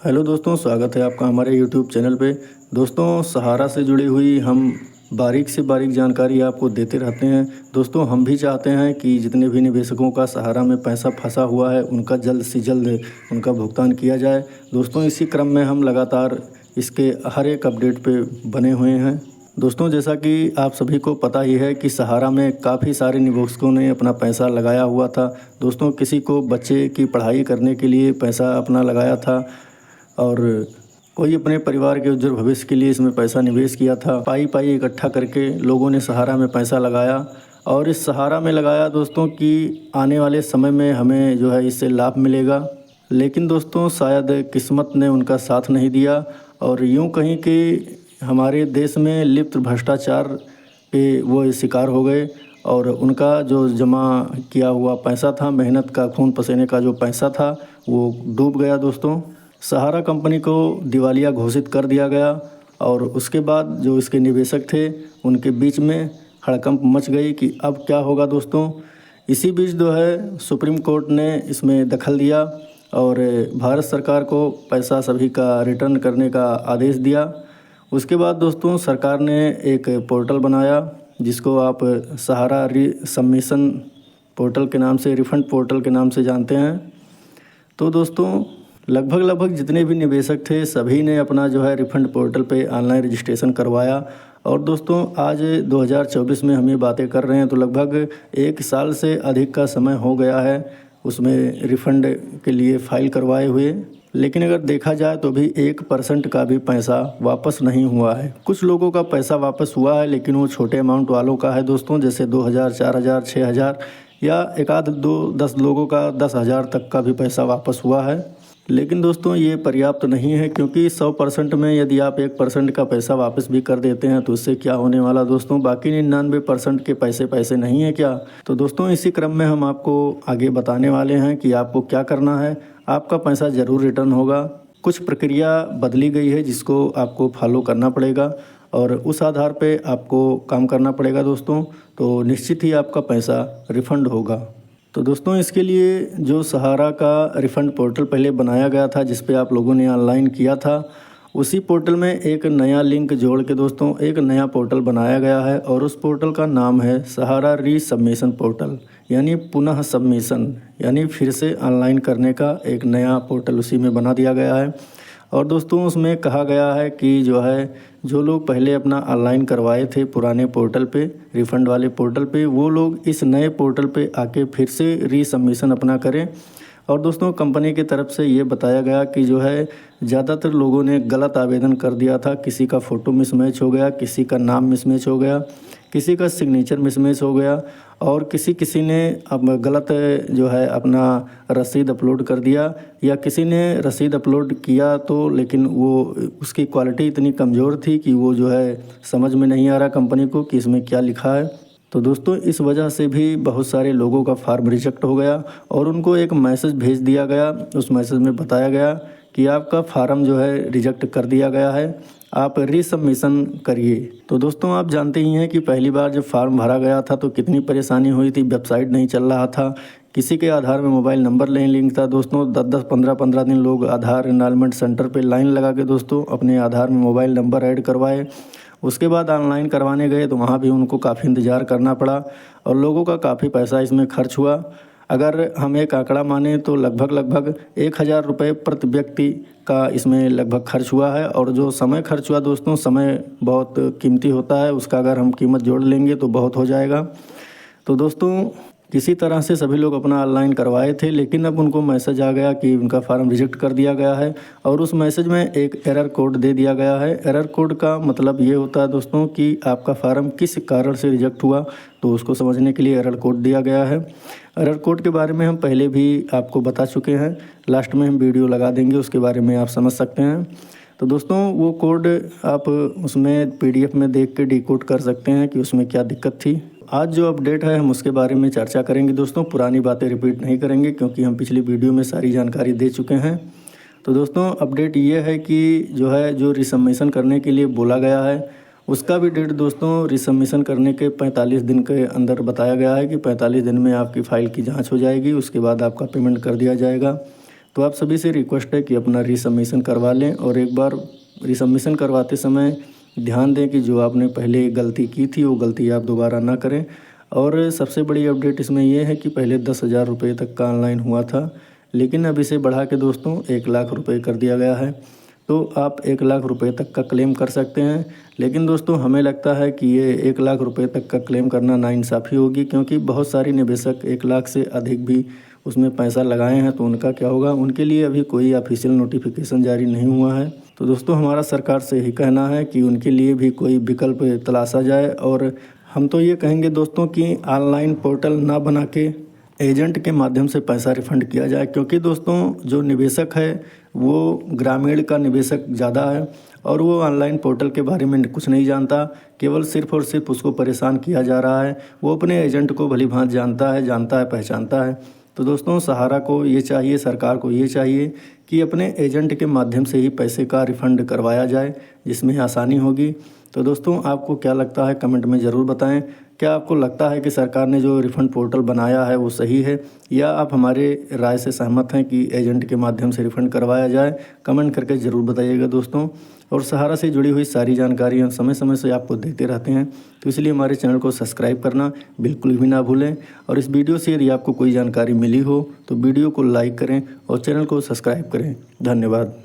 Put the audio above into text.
Hello दोस्तों, स्वागत है आपका हमारे यूट्यूब चैनल पे। दोस्तों, सहारा से जुड़ी हुई हम बारीक से बारीक जानकारी आपको देते रहते हैं। दोस्तों, हम भी चाहते हैं कि जितने भी निवेशकों का सहारा में पैसा फंसा हुआ है उनका जल्द से जल्द उनका भुगतान किया जाए। दोस्तों, इसी क्रम में हम लगातार इसके हर एक अपडेट पे बने हुए हैं। दोस्तों, जैसा कि आप सभी को पता ही है कि सहारा में काफ़ी सारे निवेशकों ने अपना पैसा लगाया हुआ था। दोस्तों, किसी को बच्चे की पढ़ाई करने के लिए पैसा अपना लगाया था और कोई अपने परिवार के उज्जवल भविष्य के लिए इसमें पैसा निवेश किया था। पाई पाई इकट्ठा करके लोगों ने सहारा में पैसा लगाया और इस सहारा में लगाया दोस्तों कि आने वाले समय में हमें जो है इससे लाभ मिलेगा। लेकिन दोस्तों, शायद किस्मत ने उनका साथ नहीं दिया और यूं कहीं कि हमारे देश में लिप्त भ्रष्टाचार के वो शिकार हो गए और उनका जो जमा किया हुआ पैसा था, मेहनत का खून पसीने का जो पैसा था, वो डूब गया। दोस्तों, सहारा कंपनी को दिवालिया घोषित कर दिया गया और उसके बाद जो इसके निवेशक थे उनके बीच में हड़कंप मच गई कि अब क्या होगा। दोस्तों, इसी बीच जो है सुप्रीम कोर्ट ने इसमें दखल दिया और भारत सरकार को पैसा सभी का रिटर्न करने का आदेश दिया। उसके बाद दोस्तों, सरकार ने एक पोर्टल बनाया जिसको आप सहारा सबमिशन पोर्टल के नाम से, रिफंड पोर्टल के नाम से जानते हैं। तो दोस्तों, लगभग जितने भी निवेशक थे सभी ने अपना जो है रिफंड पोर्टल पे ऑनलाइन रजिस्ट्रेशन करवाया। और दोस्तों, आज 2024 में हम ये बातें कर रहे हैं तो लगभग 1 साल से अधिक का समय हो गया है उसमें रिफ़ंड के लिए फ़ाइल करवाए हुए। लेकिन अगर देखा जाए तो भी 1% का भी पैसा वापस नहीं हुआ है। कुछ लोगों का पैसा वापस हुआ है लेकिन वो छोटे अमाउंट वालों का है दोस्तों, जैसे 2000, 4000, 6000 या एक आध 10 लोगों का 10,000 तक का भी पैसा वापस हुआ है। लेकिन दोस्तों, ये पर्याप्त नहीं है क्योंकि 100% में यदि आप 1% का पैसा वापस भी कर देते हैं तो उससे क्या होने वाला दोस्तों, बाकी 99% के पैसे नहीं है क्या। तो दोस्तों, इसी क्रम में हम आपको आगे बताने वाले हैं कि आपको क्या करना है। आपका पैसा ज़रूर रिटर्न होगा। कुछ प्रक्रिया बदली गई है जिसको आपको फॉलो करना पड़ेगा और उस आधार पे आपको काम करना पड़ेगा दोस्तों, तो निश्चित ही आपका पैसा रिफ़ंड होगा। तो दोस्तों, इसके लिए जो सहारा का रिफ़ंड पोर्टल पहले बनाया गया था जिस पे आप लोगों ने ऑनलाइन किया था, उसी पोर्टल में एक नया लिंक जोड़ के दोस्तों एक नया पोर्टल बनाया गया है और उस पोर्टल का नाम है सहारा सबमिशन पोर्टल, यानी पुनः सबमिशन, यानी फिर से ऑनलाइन करने का एक नया पोर्टल उसी में बना दिया गया है। और दोस्तों, उसमें कहा गया है कि जो लोग पहले अपना ऑनलाइन करवाए थे पुराने पोर्टल पे, रिफ़ंड वाले पोर्टल पे, वो लोग इस नए पोर्टल पे आके फिर से सबमिशन अपना करें। और दोस्तों, कंपनी की तरफ से ये बताया गया कि ज़्यादातर लोगों ने गलत आवेदन कर दिया था। किसी का फ़ोटो मिसमैच हो गया, किसी का नाम मिसमैच हो गया, किसी का सिग्नेचर मिसमैच हो गया और किसी ने अब गलत अपना रसीद अपलोड कर दिया, या किसी ने रसीद अपलोड किया तो लेकिन वो उसकी क्वालिटी इतनी कमज़ोर थी कि वो समझ में नहीं आ रहा कंपनी को कि इसमें क्या लिखा है। तो दोस्तों, इस वजह से भी बहुत सारे लोगों का फार्म रिजेक्ट हो गया और उनको एक मैसेज भेज दिया गया। उस मैसेज में बताया गया कि आपका फार्म रिजेक्ट कर दिया गया है, आप रीसबमिशन करिए। तो दोस्तों, आप जानते ही हैं कि पहली बार जब फार्म भरा गया था तो कितनी परेशानी हुई थी। वेबसाइट नहीं चल रहा था, किसी के आधार में मोबाइल नंबर नहीं लिंक था दोस्तों। 10-10, 15-15 दिन लोग आधार एनरोलमेंट सेंटर पे लाइन लगा के दोस्तों अपने आधार में मोबाइल नंबर ऐड करवाए। उसके बाद ऑनलाइन करवाने गए तो वहाँ भी उनको काफ़ी इंतज़ार करना पड़ा और लोगों का काफ़ी पैसा इसमें खर्च हुआ। अगर हम एक आंकड़ा माने तो लगभग 1000 रुपये प्रति व्यक्ति का इसमें लगभग खर्च हुआ है। और जो समय खर्च हुआ दोस्तों, समय बहुत कीमती होता है, उसका अगर हम कीमत जोड़ लेंगे तो बहुत हो जाएगा। तो दोस्तों, किसी तरह से सभी लोग अपना ऑनलाइन करवाए थे लेकिन अब उनको मैसेज आ गया कि उनका फार्म रिजेक्ट कर दिया गया है और उस मैसेज में एक एरर कोड दे दिया गया है। एरर कोड का मतलब ये होता है दोस्तों कि आपका फार्म किस कारण से रिजेक्ट हुआ, तो उसको समझने के लिए एरर कोड दिया गया है। एरर कोड के बारे में हम पहले भी आपको बता चुके हैं, लास्ट में हम वीडियो लगा देंगे, उसके बारे में आप समझ सकते हैं। तो दोस्तों, वो कोड आप उसमें PDF में देख के डिकोड कर सकते हैं कि उसमें क्या दिक्कत थी। आज जो अपडेट है हम उसके बारे में चर्चा करेंगे दोस्तों, पुरानी बातें रिपीट नहीं करेंगे क्योंकि हम पिछली वीडियो में सारी जानकारी दे चुके हैं। तो दोस्तों, अपडेट ये है कि जो रीसबमिशन करने के लिए बोला गया है उसका भी डेट दोस्तों रीसबमिशन करने के 45 दिन के अंदर बताया गया है कि 45 दिन में आपकी फ़ाइल की जांच हो जाएगी, उसके बाद आपका पेमेंट कर दिया जाएगा। तो आप सभी से रिक्वेस्ट है कि अपना रीसबमिशन करवा लें और एक बार रीसबमिशन करवाते समय ध्यान दें कि जो आपने पहले गलती की थी वो गलती आप दोबारा ना करें। और सबसे बड़ी अपडेट इसमें ये है कि पहले 10,000 रुपये तक का ऑनलाइन हुआ था, लेकिन अब इसे बढ़ा के दोस्तों 1 लाख रुपये कर दिया गया है। तो आप 1 लाख रुपये तक का क्लेम कर सकते हैं। लेकिन दोस्तों हमें लगता है कि ये 1 लाख रुपये तक का क्लेम करना नाइंसाफ़ी होगी, क्योंकि बहुत सारी निवेशक 1 लाख से अधिक भी उसमें पैसा लगाए हैं, तो उनका क्या होगा। उनके लिए अभी कोई ऑफिशियल नोटिफिकेशन जारी नहीं हुआ है। तो दोस्तों हमारा सरकार से यही कहना है कि उनके लिए भी कोई विकल्प तलाशा जाए। और हम तो ये कहेंगे दोस्तों कि ऑनलाइन पोर्टल ना बना के एजेंट के माध्यम से पैसा रिफ़ंड किया जाए, क्योंकि दोस्तों जो निवेशक है वो ग्रामीण का निवेशक ज़्यादा है और वो ऑनलाइन पोर्टल के बारे में कुछ नहीं जानता। केवल सिर्फ़ और सिर्फ उसको परेशान किया जा रहा है। वो अपने एजेंट को भली भांति जानता है, पहचानता है। तो दोस्तों सहारा को ये चाहिए, सरकार को ये चाहिए कि अपने एजेंट के माध्यम से ही पैसे का रिफ़ंड करवाया जाए, जिसमें आसानी होगी। तो दोस्तों आपको क्या लगता है कमेंट में ज़रूर बताएं। क्या आपको लगता है कि सरकार ने जो रिफ़ंड पोर्टल बनाया है वो सही है, या आप हमारे राय से सहमत हैं कि एजेंट के माध्यम से रिफ़ंड करवाया जाए? कमेंट करके ज़रूर बताइएगा दोस्तों। और सहारा से जुड़ी हुई सारी जानकारी हम समय समय से आपको देते रहते हैं, तो इसलिए हमारे चैनल को सब्सक्राइब करना बिल्कुल भी ना भूलें। और इस वीडियो से यदि आपको कोई जानकारी मिली हो तो वीडियो को लाइक करें और चैनल को सब्सक्राइब करें। धन्यवाद।